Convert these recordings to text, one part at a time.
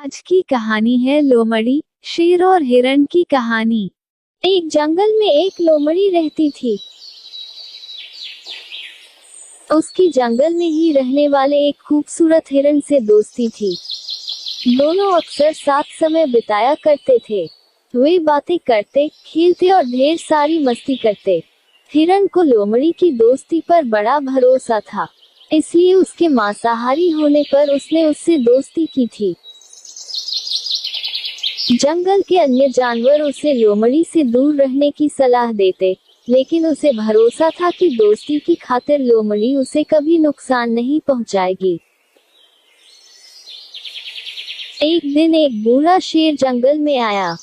आज की कहानी है लोमड़ी, शेर और हिरण की कहानी। एक जंगल में एक लोमड़ी रहती थी। उसकी जंगल में ही रहने वाले एक खूबसूरत हिरण से दोस्ती थी। दोनों अक्सर साथ समय बिताया करते थे। वे बातें करते, खेलते और ढेर सारी मस्ती करते। हिरण को लोमड़ी की दोस्ती पर बड़ा भरोसा था, इसलिए उसके मांसाहारी होने पर उसने उससे दोस्ती की थी। जंगल के अन्य जानवर उसे लोमड़ी से दूर रहने की सलाह देते, लेकिन उसे भरोसा था कि दोस्ती की खातिर लोमड़ी उसे कभी नुकसान नहीं पहुंचाएगी। एक दिन एक बूढ़ा शेर जंगल में आया।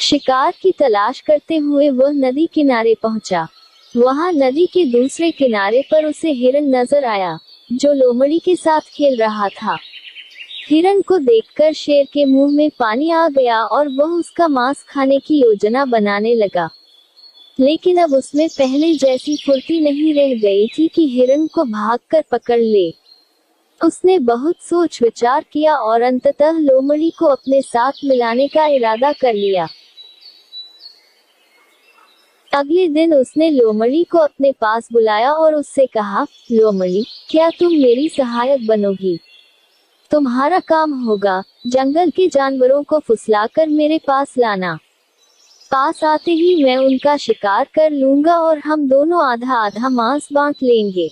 शिकार की तलाश करते हुए वह नदी किनारे पहुंचा। वहां नदी के दूसरे किनारे पर उसे हिरण नजर आया, जो लोमड़ी के साथ खेल रहा था। हिरण को देखकर शेर के मुंह में पानी आ गया और वह उसका मांस खाने की योजना बनाने लगा। लेकिन अब उसमें पहले जैसी फुर्ती नहीं रह गई थी कि हिरण को भागकर पकड़ ले। उसने बहुत सोच विचार किया और अंततः लोमड़ी को अपने साथ मिलाने का इरादा कर लिया। अगले दिन उसने लोमड़ी को अपने पास बुलाया और उससे कहा, लोमड़ी, क्या तुम मेरी सहायक बनोगी? तुम्हारा काम होगा जंगल के जानवरों को फुसलाकर मेरे पास लाना। पास आते ही मैं उनका शिकार कर लूंगा और हम दोनों आधा आधा मांस बांट लेंगे।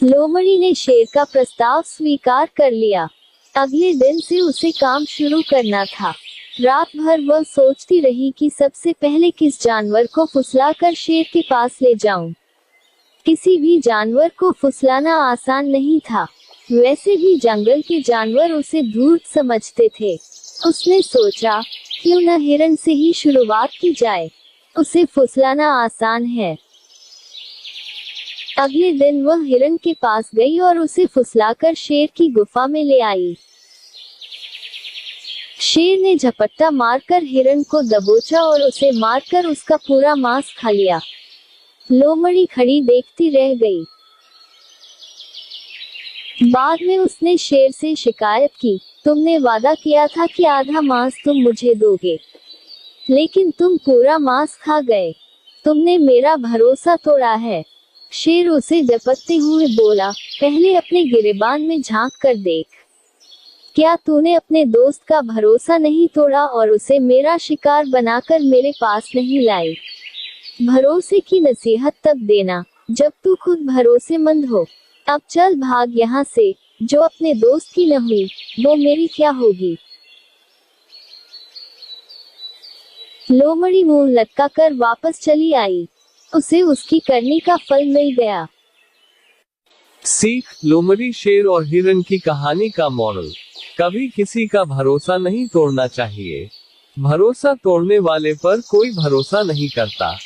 लोमड़ी ने शेर का प्रस्ताव स्वीकार कर लिया। अगले दिन से उसे काम शुरू करना था। रात भर वह सोचती रही कि सबसे पहले किस जानवर को फुसलाकर शेर के पास ले जाऊं। किसी भी जानवर को फुसलाना आसान नहीं था। वैसे भी जंगल के जानवर उसे धूर्त समझते थे। उसने सोचा, क्यों न हिरण से ही शुरुआत की जाए, उसे फुसलाना आसान है। अगले दिन वह हिरण के पास गई और उसे फुसलाकर शेर की गुफा में ले आई। शेर ने झपट्टा मारकर हिरण को दबोचा और उसे मारकर उसका पूरा मांस खा लिया। लोमड़ी खड़ी देखती रह गई। बाद में उसने शेर से शिकायत की, तुमने वादा किया था कि आधा मांस तुम मुझे दोगे, लेकिन तुम पूरा मांस खा गए। तुमने मेरा भरोसा तोड़ा है। शेर उसे झपटते हुए बोला, पहले अपने गिरेबान में झांक कर देख। क्या तूने अपने दोस्त का भरोसा नहीं तोड़ा और उसे मेरा शिकार बनाकर मेरे पास नहीं लाई? भरोसे की नसीहत तब देना जब तू खुद भरोसेमंद हो। अब चल भाग यहाँ से। जो अपने दोस्त की न हुई, वो मेरी क्या होगी? लोमड़ी मुंह लटकाकर वापस चली आई। उसे उसकी करनी का फल मिल गया। सीख, लोमड़ी, शेर और हिरण की कहानी का मॉरल, कभी किसी का भरोसा नहीं तोड़ना चाहिए। भरोसा तोड़ने वाले पर कोई भरोसा नहीं करता।